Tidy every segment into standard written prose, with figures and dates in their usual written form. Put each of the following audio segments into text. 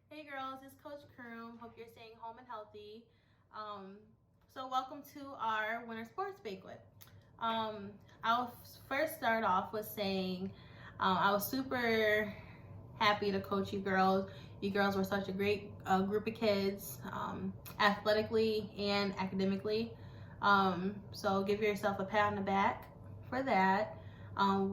Hey girls, it's Coach Kroom. Hope you're staying home and healthy. So welcome to our winter sports banquet. Um, I'll first start off with saying I was super happy to coach you girls. You girls were such a great group of kids, athletically and academically. So give yourself a pat on the back for that.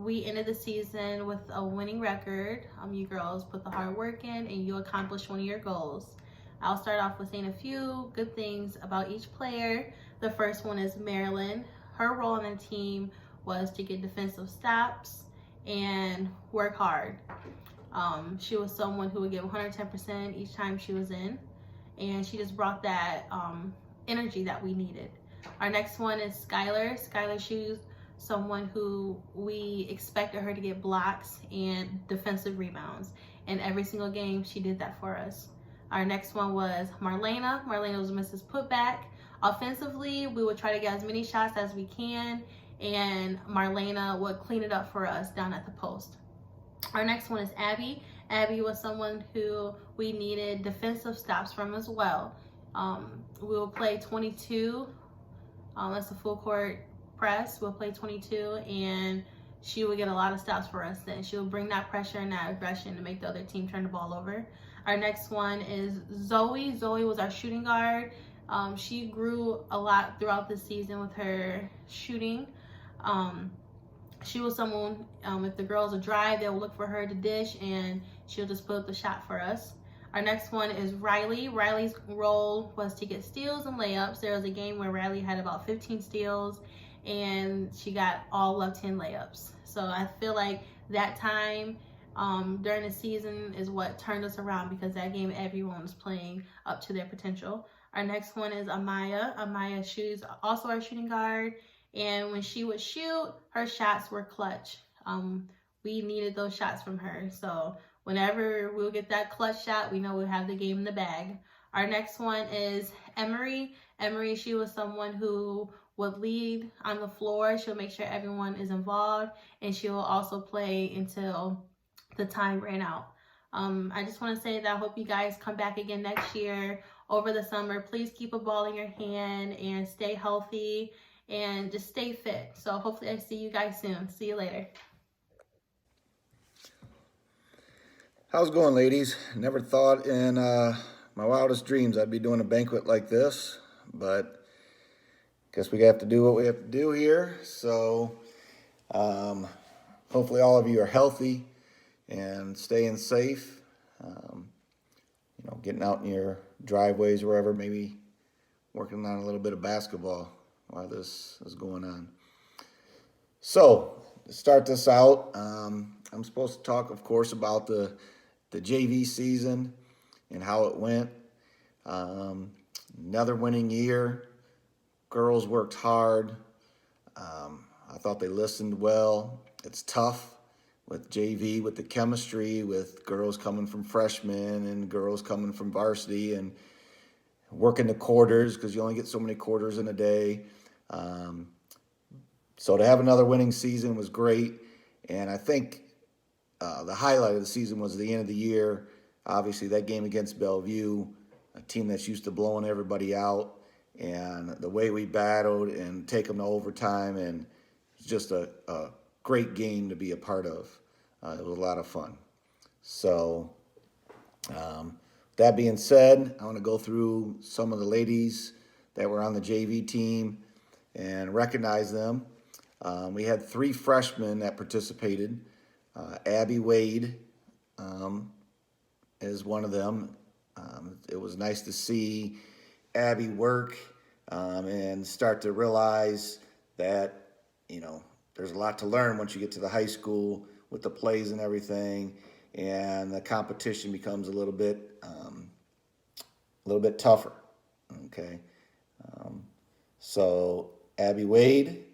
We ended the season with a winning record. You girls put the hard work in and you accomplished one of your goals. I'll start off with saying a few good things about each player. The first one is Marilyn. Her role on the team was to get defensive stops and work hard. She was someone who would give 110% each time she was in, and she just brought that energy that we needed. Our next one is Skylar. Skylar, she's someone who we expected her to get blocks and defensive rebounds. And every single game, she did that for us. Our next one was Marlena. Marlena was Mrs. Putback. Offensively, we would try to get as many shots as we can, and Marlena would clean it up for us down at the post. Our next one is Abby. Abby was someone who we needed defensive stops from as well. We will play 22. That's a full court press. We'll play 22, and she would get a lot of stops for us then. She would bring that pressure and that aggression to make the other team turn the ball over. Our next one is Zoe. Zoe was our shooting guard. She grew a lot throughout the season with her shooting. She was someone, if the girls would drive, they'll look for her to dish, and she'll just put up the shot for us. Our next one is Riley. Riley's role was to get steals and layups. There was a game where Riley had about 15 steals, and she got all of 10 layups. So I feel like that time during the season is what turned us around, because that game everyone was playing up to their potential. Our next one is Amaya. Amaya, she's also our shooting guard. And when she would shoot, her shots were clutch. We needed those shots from her. So whenever we'll get that clutch shot, we know we'll have the game in the bag. Our next one is Emery. Emery, she was someone who would lead on the floor. She'll make sure everyone is involved, and she will also play until the time ran out. I just want to say that I hope you guys come back again next year over the summer. Please keep a ball in your hand and stay healthy and just stay fit. So hopefully I see you guys soon. See you later. How's it going, ladies? Never thought in my wildest dreams I'd be doing a banquet like this, but guess we have to do what we have to do here. So hopefully all of you are healthy and staying safe. Getting out in your driveways or wherever, maybe working on a little bit of basketball while this is going on. So to start this out, I'm supposed to talk, of course, about the JV season and how it went. Another winning year. Girls worked hard. I thought they listened well. It's tough with JV, with the chemistry, with girls coming from freshmen and girls coming from varsity, and working the quarters, because you only get so many quarters in a day. So to have another winning season was great. And I think the highlight of the season was the end of the year. Obviously, that game against Bellevue, a team that's used to blowing everybody out, and the way we battled and take them to overtime, and it's just a great game to be a part of. It was a lot of fun. So that being said, I want to go through some of the ladies that were on the JV team and recognize them. We had 3 freshmen that participated. Abby Wade is one of them. It was nice to see Abby work and start to realize that, there's a lot to learn once you get to the high school with the plays and everything, and the competition becomes a little bit tougher. Okay, so Abby Wade.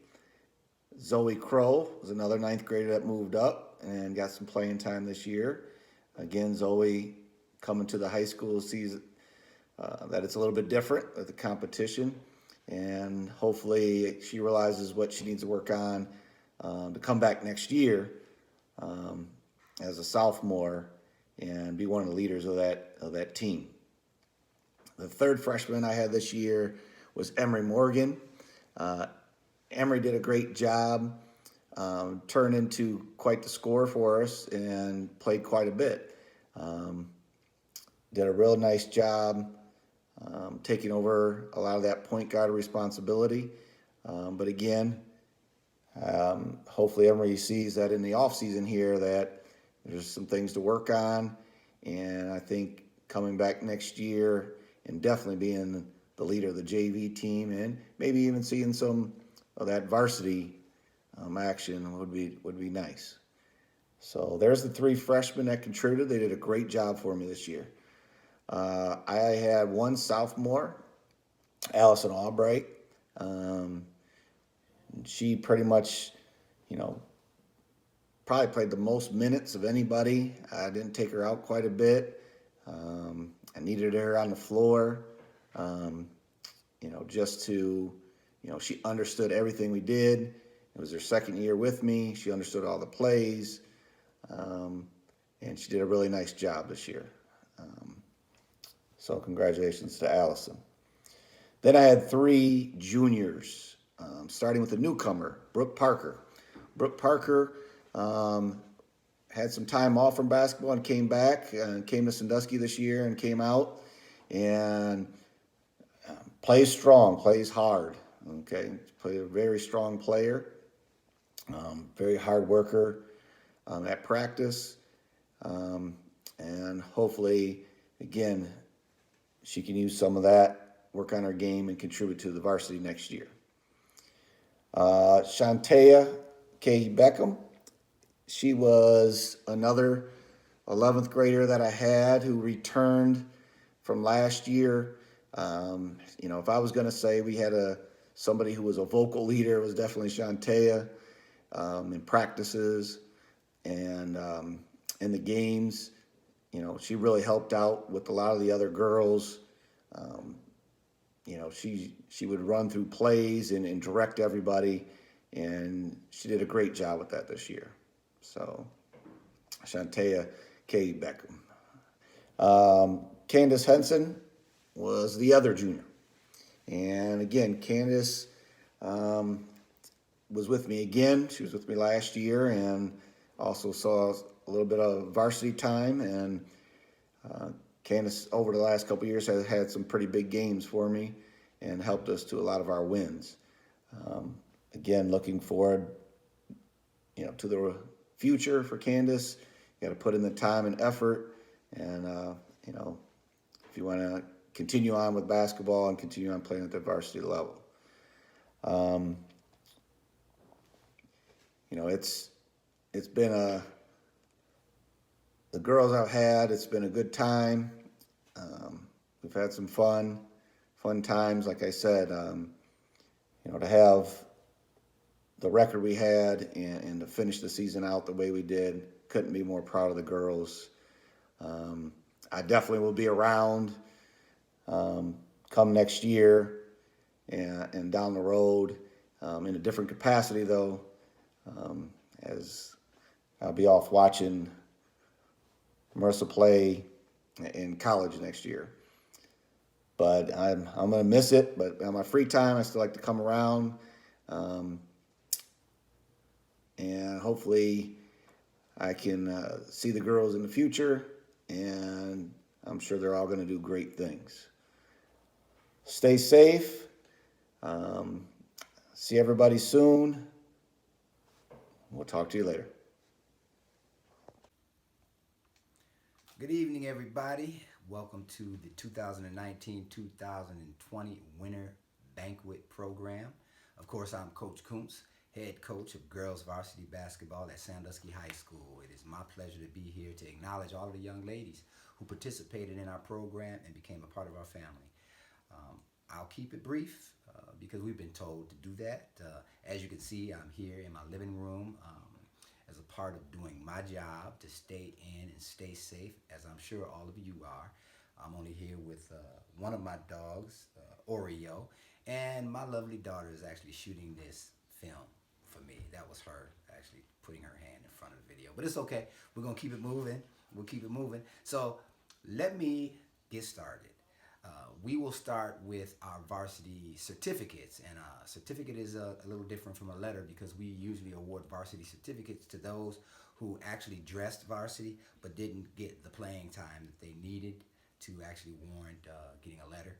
Zoe Crow was another 9th grader that moved up and got some playing time this year. Again, Zoe coming to the high school sees that it's a little bit different with the competition, and hopefully she realizes what she needs to work on to come back next year as a sophomore and be one of the leaders of that team. The third freshman I had this year was Emery Morgan. Emery did a great job, turned into quite the scorer for us, and played quite a bit. Did a real nice job taking over a lot of that point guard responsibility. But again, hopefully Emery sees that in the offseason here that there's some things to work on. And I think coming back next year and definitely being the leader of the JV team and maybe even seeing some of that varsity action would be nice. So there's the three freshmen that contributed. They did a great job for me this year. I had one sophomore, Allison Albright. She pretty much, probably played the most minutes of anybody. I didn't take her out quite a bit. I needed her on the floor, just to, she understood everything we did. It was her second year with me. She understood all the plays, and she did a really nice job this year. So congratulations to Allison. Then I had three juniors, starting with a newcomer, Brooke Parker. Brooke Parker had some time off from basketball and came back and came to Sandusky this year and came out and plays strong, plays hard. Okay, a very strong player, very hard worker at practice, and hopefully, again, she can use some of that, work on her game, and contribute to the varsity next year. Shantea K. Beckham. She was another 11th grader that I had who returned from last year. If I was going to say we had somebody who was a vocal leader, it was definitely Shantea in practices and in the games. She really helped out with a lot of the other girls. She would run through plays and direct everybody, and she did a great job with that this year. So, Shantea K. Beckham. Candace Henson was the other junior. And again, Candace was with me again. She was with me last year and also saw a little bit of varsity time. And Candace, over the last couple of years, has had some pretty big games for me and helped us to a lot of our wins. Again, looking forward, to the future for Candace. You got to put in the time and effort, and if you want to continue on with basketball and continue on playing at the varsity level. It's been the girls I've had, it's been a good time. We've had some fun times. Like I said, to have the record we had and to finish the season out the way we did, couldn't be more proud of the girls. I definitely will be around come next year and down the road in a different capacity, though, as I'll be off watching Marissa play in college next year. But I'm going to miss it. But on my free time, I still like to come around. And hopefully I can see the girls in the future. And I'm sure they're all going to do great things. Stay safe. See everybody soon. We'll talk to you later. Good evening, everybody. Welcome to the 2019-2020 Winter Banquet Program. Of course, I'm Coach Kuntz, head coach of girls varsity basketball at Sandusky High School. It is my pleasure to be here to acknowledge all of the young ladies who participated in our program and became a part of our family. I'll keep it brief because we've been told to do that. As you can see, I'm here in my living room as a part of doing my job to stay in and stay safe, as I'm sure all of you are. I'm only here with one of my dogs, Oreo, and my lovely daughter is actually shooting this film for me. That was her actually putting her hand in front of the video, but it's okay. We're going to keep it moving. we'll keep it moving. So let me get started. We will start with our varsity certificates, and a certificate is a little different from a letter because we usually award varsity certificates to those who actually dressed varsity but didn't get the playing time that they needed to actually warrant getting a letter.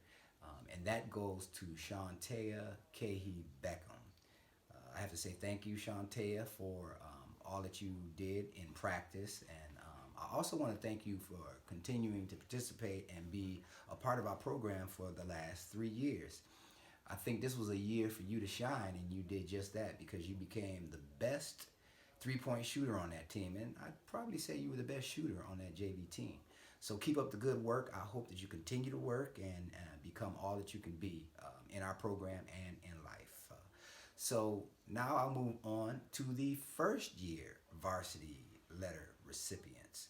And that goes to Shantea Cahy Beckham. I have to say thank you, Shantea, for all that you did in practice. And I also want to thank you for continuing to participate and be a part of our program for the last 3 years. I think this was a year for you to shine, and you did just that because you became the best three-point shooter on that team. And I'd probably say you were the best shooter on that JV team. So keep up the good work. I hope that you continue to work and become all that you can be in our program and in life. So now I'll move on to the first year varsity letter recipients.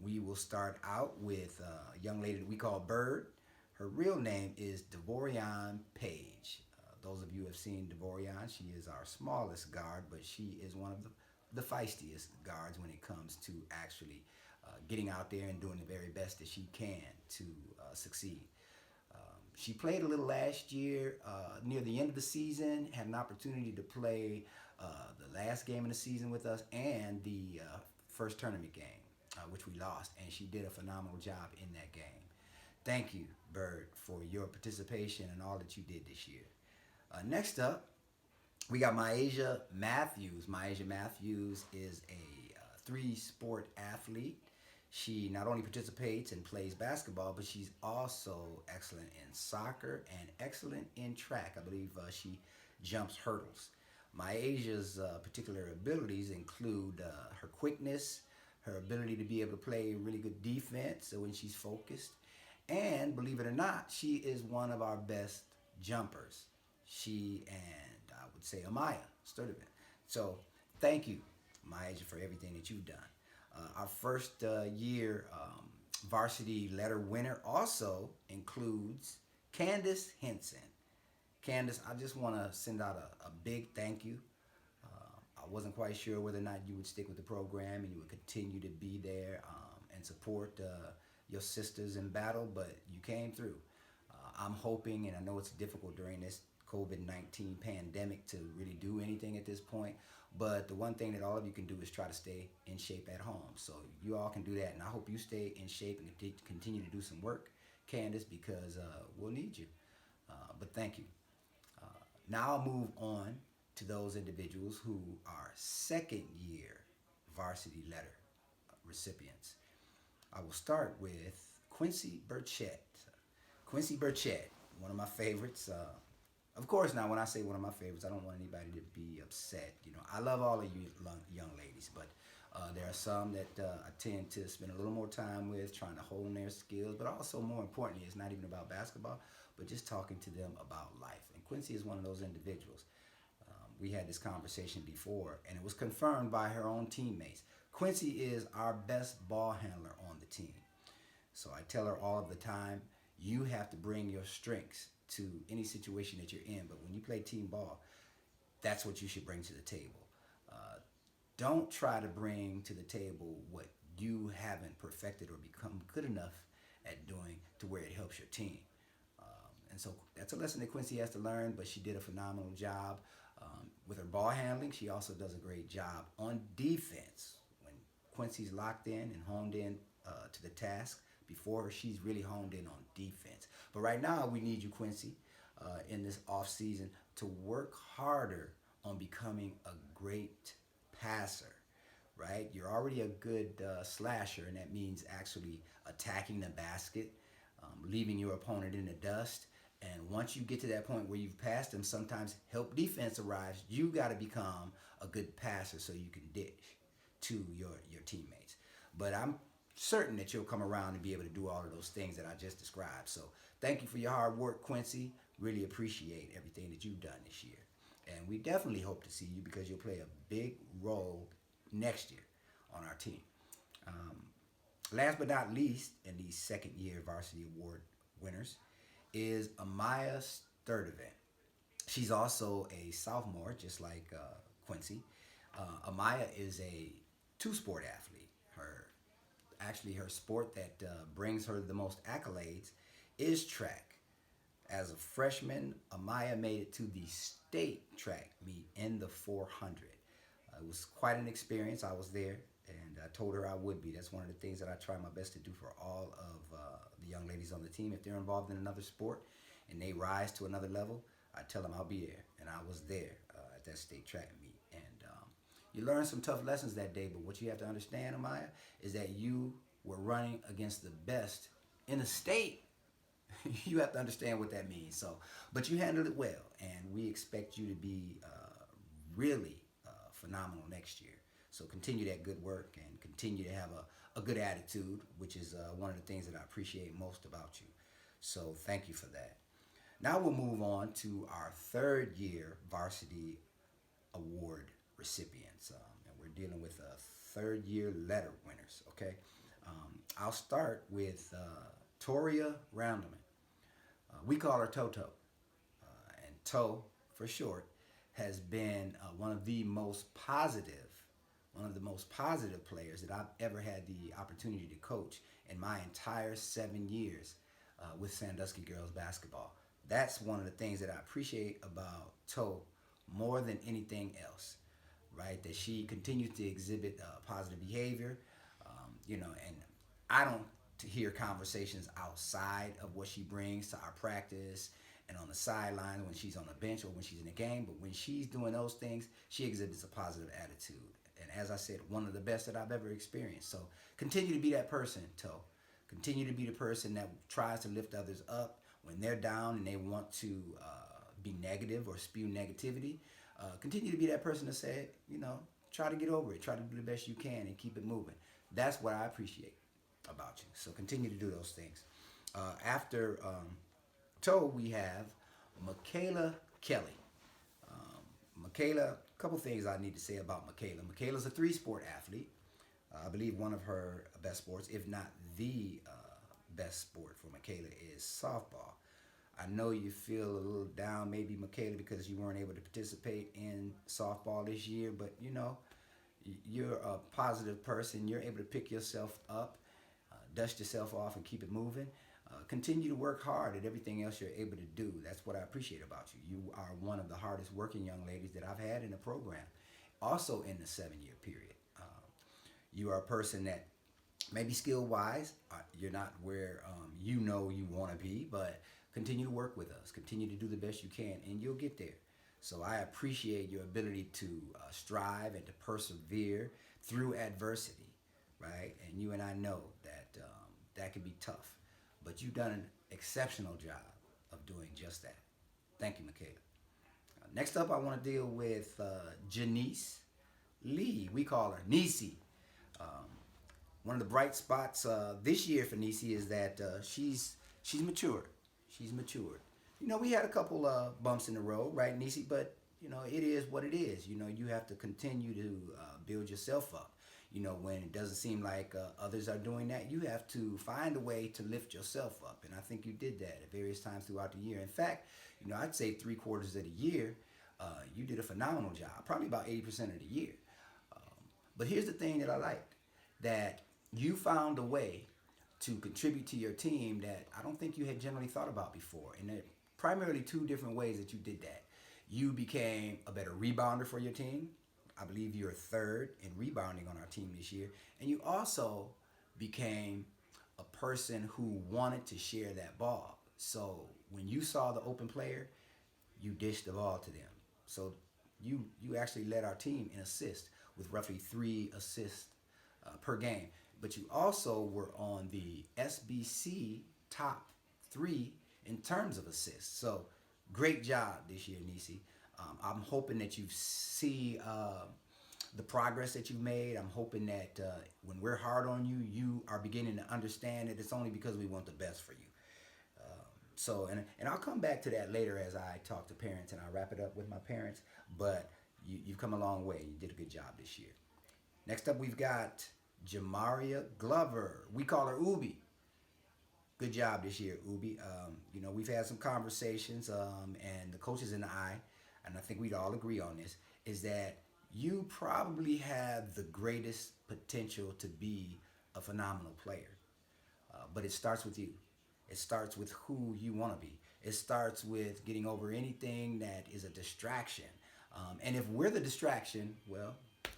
We will start out with a young lady that we call Bird. Her real name is Devorian Page. Those of you who have seen Devorian, she is our smallest guard, but she is one of the feistiest guards when it comes to actually getting out there and doing the very best that she can to succeed. She played a little last year near the end of the season, had an opportunity to play the last game of the season with us and the first tournament game, which we lost, and she did a phenomenal job in that game. Thank you, Bird, for your participation and all that you did this year. Next up, we got Myasia Matthews. Myasia Matthews is a three-sport athlete. She not only participates and plays basketball, but she's also excellent in soccer and excellent in track. I believe she jumps hurdles. Myasia's particular abilities include her quickness, her ability to be able to play really good defense when she's focused, and believe it or not, she is one of our best jumpers. She and I would say Amaya Sturdivant. So thank you, Myasia, for everything that you've done. Our first year varsity letter winner also includes Candace Henson. Candace, I just want to send out a big thank you. I wasn't quite sure whether or not you would stick with the program and you would continue to be there and support your sisters in battle, but you came through. I'm hoping, and I know it's difficult during this COVID-19 pandemic to really do anything at this point, but the one thing that all of you can do is try to stay in shape at home. So you all can do that, and I hope you stay in shape and continue to do some work, Candace, because we'll need you. But thank you. Now I'll move on to those individuals who are second year varsity letter recipients. I will start with Quincy Burchett. Quincy Burchett, one of my favorites. Of course, now when I say one of my favorites, I don't want anybody to be upset. You know, I love all of you young ladies, but there are some that I tend to spend a little more time with, trying to hone their skills, but also more importantly, it's not even about basketball, but just talking to them about life. And Quincy is one of those individuals. We had this conversation before, and it was confirmed by her own teammates. Quincy is our best ball handler on the team. So I tell her all of the time, you have to bring your strengths to any situation that you're in, but when you play team ball, that's what you should bring to the table. Don't try to bring to the table what you haven't perfected or become good enough at doing to where it helps your team. And so that's a lesson that Quincy has to learn, but she did a phenomenal job with her ball handling. She also does a great job on defense. When Quincy's locked in and honed in to the task, before her, she's really honed in on defense. But right now, we need you, Quincy, in this off season to work harder on becoming a great passer, right? You're already a good slasher, and that means actually attacking the basket, leaving your opponent in the dust. And once you get to that point where you've passed them, sometimes help defense arrives. You got to become a good passer so you can dish to your teammates. But I'm certain that you'll come around and be able to do all of those things that I just described. So thank you for your hard work, Quincy. Really appreciate everything that you've done this year. And we definitely hope to see you because you'll play a big role next year on our team. Last but not least, in the second year varsity award winners is Amaya Sturdivant. She's also a sophomore, just like Quincy. Amaya is a two-sport athlete. Her actually her sport that brings her the most accolades is track. As a freshman, Amaya made it to the state track meet in the 400. It was quite an experience. I was there, and I told her I would be. That's one of the things that I try my best to do for all of the young ladies on the team. If they're involved in another sport and they rise to another level, I tell them I'll be there, and I was there at that state track meet. And you learn some tough lessons that day, but what you have to understand, Amaya, is that you were running against the best in the state. You have to understand what that means. So, but you handled it well, and we expect you to be really phenomenal next year. So continue that good work and continue to have a good attitude, which is one of the things that I appreciate most about you. So thank you for that. Now we'll move on to our third year varsity award recipients, and we're dealing with third year letter winners. Okay, I'll start with Toria Roundelman. We call her Toto, and To for short has been one of the most positive players that I've ever had the opportunity to coach in my entire 7 years with Sandusky girls basketball. That's one of the things that I appreciate about To more than anything else, right? That she continues to exhibit positive behavior, and I don't hear conversations outside of what she brings to our practice and on the sideline when she's on the bench or when she's in a game. But when she's doing those things, she exhibits a positive attitude. And as I said, one of the best that I've ever experienced. So continue to be that person, To. Continue to be the person that tries to lift others up when they're down and they want to be negative or spew negativity. Continue to be that person to say, try to get over it. Try to do the best you can and keep it moving. That's what I appreciate about you. So continue to do those things. After To, we have Kayla Kelly. Kayla, a couple things I need to say about Kayla. Kayla's a 3-sport athlete. I believe one of her best sports, if not the best sport for Kayla, is softball. I know you feel a little down, maybe, Kayla, because you weren't able to participate in softball this year, but you're a positive person. You're able to pick yourself up, dust yourself off, and keep it moving. Continue to work hard at everything else you're able to do. That's what I appreciate about you. You are one of the hardest working young ladies that I've had in the program, also in the 7-year period. You are a person that maybe skill-wise, you're not where you want to be, but continue to work with us. Continue to do the best you can, and you'll get there. So I appreciate your ability to strive and to persevere through adversity, right? And you and I know that that can be tough, but you've done an exceptional job of doing just that. Thank you, Kayla. Next up, I want to deal with Janice Lee. We call her Nisi. One of the bright spots this year for Nisi is that she's matured. She's matured. We had a couple bumps in the road, right, Nisi? But it is what it is. You have to continue to build yourself up. When it doesn't seem like others are doing that, you have to find a way to lift yourself up. And I think you did that at various times throughout the year. In fact, I'd say 3/4 of the year, you did a phenomenal job, probably about 80% of the year. But here's the thing that I liked, that you found a way to contribute to your team that I don't think you had generally thought about before. And there are primarily 2 different ways that you did that. You became a better rebounder for your team. I believe you're 3rd in rebounding on our team this year. And you also became a person who wanted to share that ball. So when you saw the open player, you dished the ball to them. So you actually led our team in assists with roughly 3 assists per game. But you also were on the SBC top 3 in terms of assists. So great job this year, Nisi. I'm hoping that you see the progress that you've made. I'm hoping that when we're hard on you, you are beginning to understand that it's only because we want the best for you. And I'll come back to that later as I talk to parents and I wrap it up with my parents. But you've come a long way. You did a good job this year. Next up, we've got Jamaria Glover. We call her Ubi. Good job this year, Ubi. We've had some conversations, and the coaches and I think we'd all agree on this, is that you probably have the greatest potential to be a phenomenal player. But it starts with you. It starts with who you want to be. It starts with getting over anything that is a distraction. And if we're the distraction, well,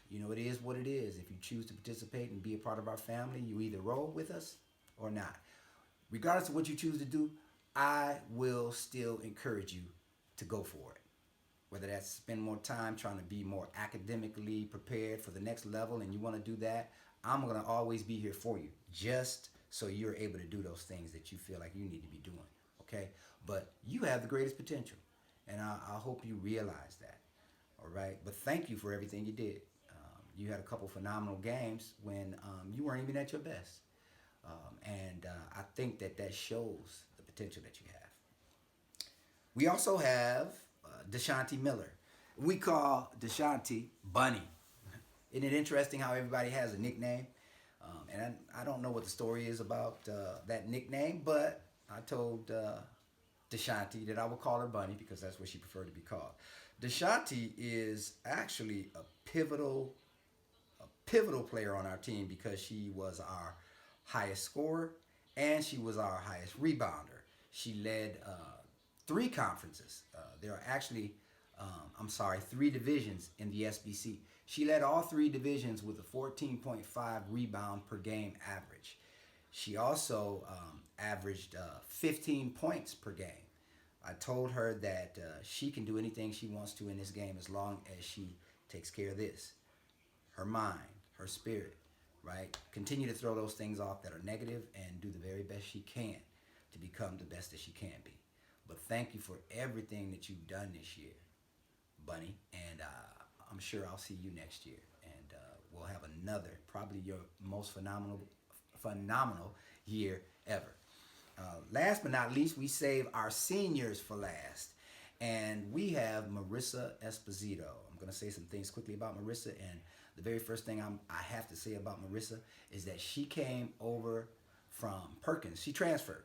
you know, it is what it is. If you choose to participate and be a part of our family, you either roll with us or not. Regardless of what you choose to do, I will still encourage you to go for it. Whether that's spend more time trying to be more academically prepared for the next level and you want to do that, I'm going to always be here for you, just so you're able to do those things that you feel like you need to be doing, okay? But you have the greatest potential, and I hope you realize that, all right? But thank you for everything you did. You had a couple phenomenal games when you weren't even at your best. And I think that shows the potential that you have. We also have Deshaunty Miller. We call Deshaunty Bunny. Isn't it interesting how everybody has a nickname? And I don't know what the story is about that nickname, but I told Deshaunty that I would call her Bunny because that's what she preferred to be called. Deshaunty is actually a pivotal player on our team because she was our highest scorer and she was our highest rebounder. She led 3 conferences. There are actually, 3 divisions in the SBC. She led all 3 divisions with a 14.5 rebound per game average. She also averaged 15 points per game. I told her that she can do anything she wants to in this game as long as she takes care of this. Her mind, her spirit, right? Continue to throw those things off that are negative and do the very best she can to become the best that she can be. But thank you for everything that you've done this year, Bunny. And I'm sure I'll see you next year. And we'll have another, probably your most phenomenal year ever. Last but not least, we save our seniors for last. And we have arissa Esposito. I'm going to say some things quickly about Marissa. And the very first thing I have to say about Marissa is that she came over from Perkins. She transferred.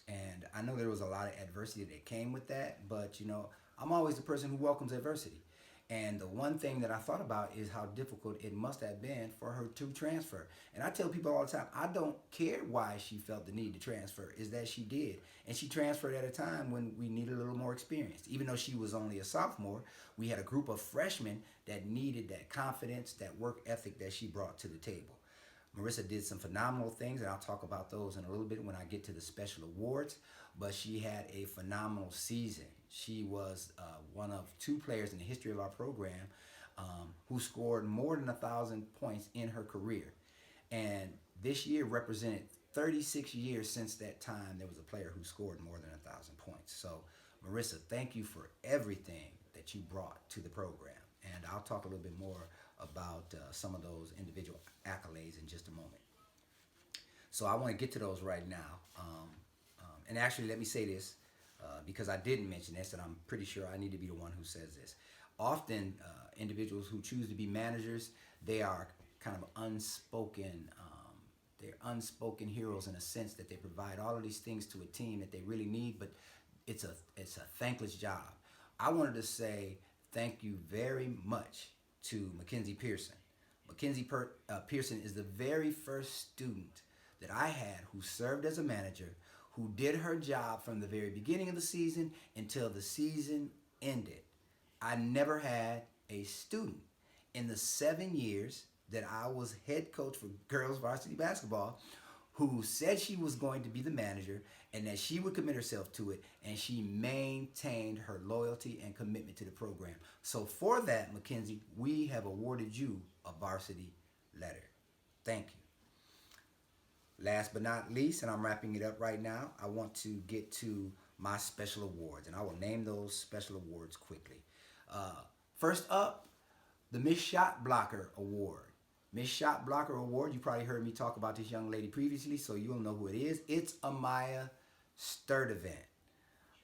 And I know there was a lot of adversity that came with that, but you know, I'm always the person who welcomes adversity. And the one thing that I thought about is how difficult it must have been for her to transfer. And I tell people all the time, I don't care why she felt the need to transfer, is that she did. And she transferred at a time when we needed a little more experience. Even though she was only a sophomore, we had a group of freshmen that needed that confidence, that work ethic that she brought to the table. Marissa did some phenomenal things, and I'll talk about those in a little bit when I get to the special awards, but she had a phenomenal season. She was one of 2 players in the history of our program who scored more than 1,000 points in her career. And this year represented 36 years since that time there was a player who scored more than 1,000 points. So, Marissa, thank you for everything that you brought to the program. And I'll talk a little bit more about some of those individual accolades in just a moment. So I want to get to those right now. And actually, let me say this, because I didn't mention this, and I'm pretty sure I need to be the one who says this. Often, individuals who choose to be managers, they are kind of unspoken, they're unspoken heroes in a sense that they provide all of these things to a team that they really need, but it's a thankless job. I wanted to say thank you very much to Mackenzie Pearson. Mackenzie Pearson is the very first student that I had who served as a manager, who did her job from the very beginning of the season until the season ended. I never had a student in the 7 years that I was head coach for girls varsity basketball who said she was going to be the manager and that she would commit herself to it, and she maintained her loyalty and commitment to the program. So for that, Mackenzie, we have awarded you a varsity letter. Thank you. Last but not least, and I'm wrapping it up right now, I want to get to my special awards, and I will name those special awards quickly. First up, the Miss Shot Blocker Award. Miss Shot Blocker Award, you probably heard me talk about this young lady previously, so you'll know who it is. It's Amaya Sturdivant.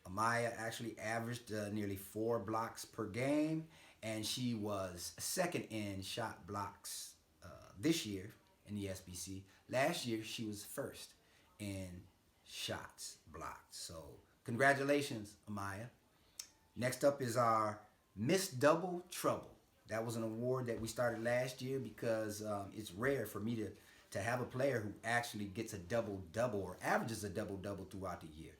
Amaya actually averaged nearly 4 blocks per game, and she was second in shot blocks this year in the SBC. Last year, she was first in shots blocked. So congratulations, Amaya. Next up is our Miss Double Trouble. That was an award that we started last year because it's rare for me to have a player who actually gets a double-double or averages a double-double throughout the year.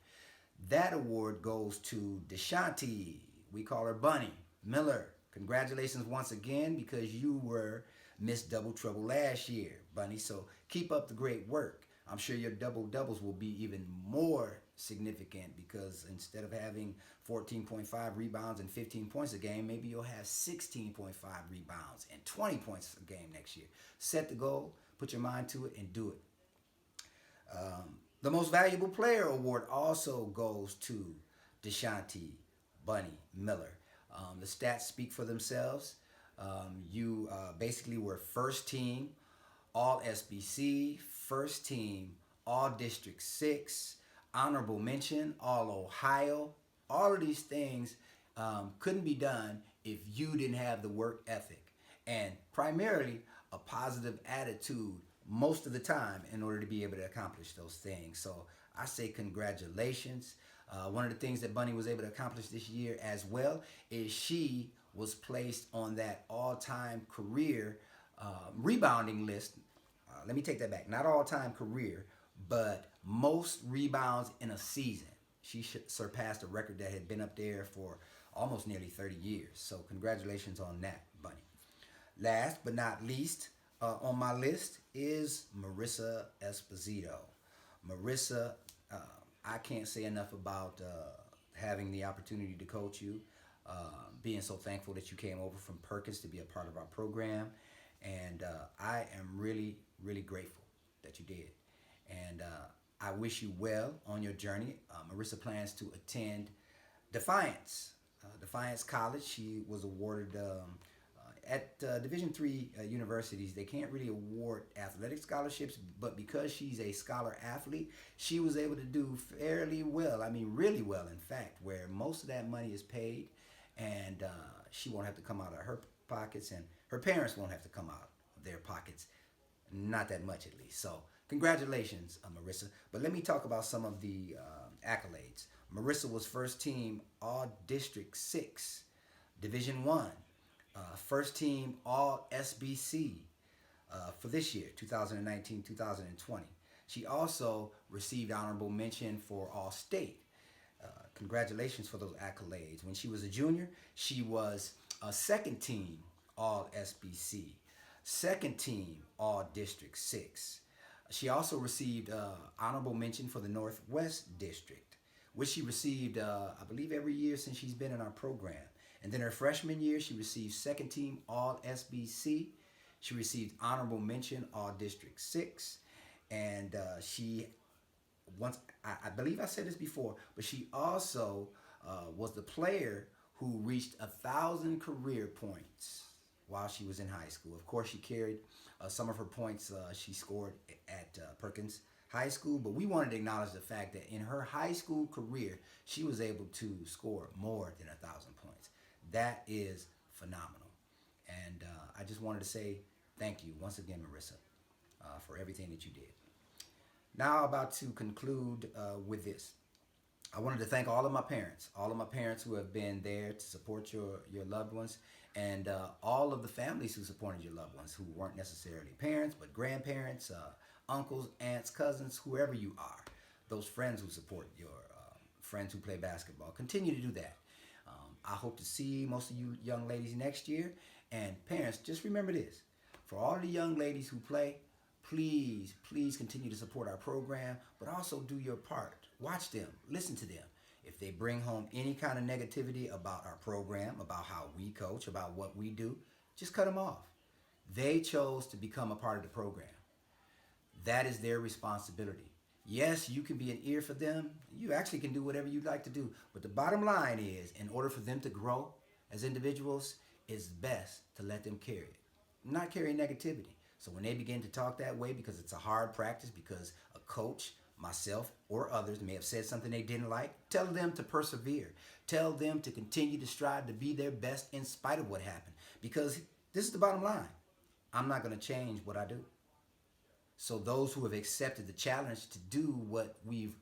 That award goes to Deshanti, we call her Bunny, Miller. Congratulations once again, because you were Miss Double Trouble last year, Bunny. So keep up the great work. I'm sure your double-doubles will be even more significant, because instead of having 14.5 rebounds and 15 points a game, maybe you'll have 16.5 rebounds and 20 points a game next year. Set the goal, put your mind to it, and do it. The Most Valuable Player Award also goes to Deshanti Bunny Miller. The stats speak for themselves. You basically were first team All SBC, first team All District 6, honorable mention All Ohio. All of these things couldn't be done if you didn't have the work ethic and primarily a positive attitude most of the time in order to be able to accomplish those things. So I say congratulations. One of the things that Bunny was able to accomplish this year as well is she was placed on that all-time career rebounding list. Let me take that back. Not all-time career, but most rebounds in a season. She surpassed a record that had been up there for almost nearly 30 years. So congratulations on that, Bunny. Last but not least on my list is arissaEsposito. Marissa, I can't say enough about having the opportunity to coach you, being so thankful that you came over from Perkins to be a part of our program. And I am really, really grateful that you did. And I wish you well on your journey. Marissa plans to attend Defiance College. She was awarded at Division III universities. They can't really award athletic scholarships, but because she's a scholar athlete, she was able to do fairly well. I mean, really well, in fact, where most of that money is paid, and she won't have to come out of her pockets, and her parents won't have to come out of their pockets. Not that much, at least. So congratulations, Marissa. But let me talk about some of the accolades. Marissa was first team All District 6, Division I, first team All SBC for this year, 2019-2020. She also received honorable mention for All State. Congratulations for those accolades. When she was a junior, she was a second team All SBC, second team All District 6. She also received honorable mention for the Northwest District, which she received, I believe, every year since she's been in our program. And then her freshman year, she received second team All SBC. She received honorable mention All District 6. And she, once, I believe I said this before, but she also was the player who reached 1,000 career points while she was in high school. Of course, she carried some of her points she scored at Perkins High School, but we wanted to acknowledge the fact that in her high school career, she was able to score more than 1,000 points. That is phenomenal. And I just wanted to say thank you once again, Marissa, for everything that you did. Now, about to conclude with this. I wanted to thank all of my parents who have been there to support your loved ones, and all of the families who supported your loved ones, who weren't necessarily parents, but grandparents, uncles, aunts, cousins, whoever you are, those friends who support your friends who play basketball. Continue to do that. I hope to see most of you young ladies next year. And parents, just remember this. For all of the young ladies who play, please, please continue to support our program, but also do your part. Watch them, listen to them. If they bring home any kind of negativity about our program, about how we coach, about what we do, just cut them off. They chose to become a part of the program. That is their responsibility. Yes, you can be an ear for them. You actually can do whatever you'd like to do. But the bottom line is, in order for them to grow as individuals, it's best to let them carry it, not carry negativity. So when they begin to talk that way, because it's a hard practice, because a coach, myself, or others may have said something they didn't like, tell them to persevere. Tell them to continue to strive to be their best in spite of what happened. Because this is the bottom line. I'm not going to change what I do. So those who have accepted the challenge to do what we've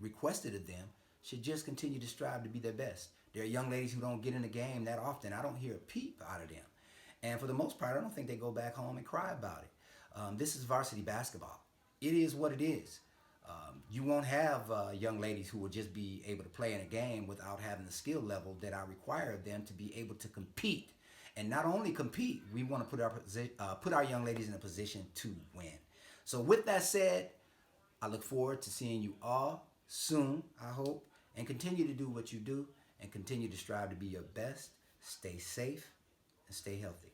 requested of them should just continue to strive to be their best. There are young ladies who don't get in the game that often. I don't hear a peep out of them. And for the most part, I don't think they go back home and cry about it. This is varsity basketball. It is what it is. You won't have young ladies who will just be able to play in a game without having the skill level that I require of them to be able to compete. And not only compete, we want to put our young ladies in a position to win. So with that said, I look forward to seeing you all soon, I hope, and continue to do what you do and continue to strive to be your best. Stay safe and stay healthy.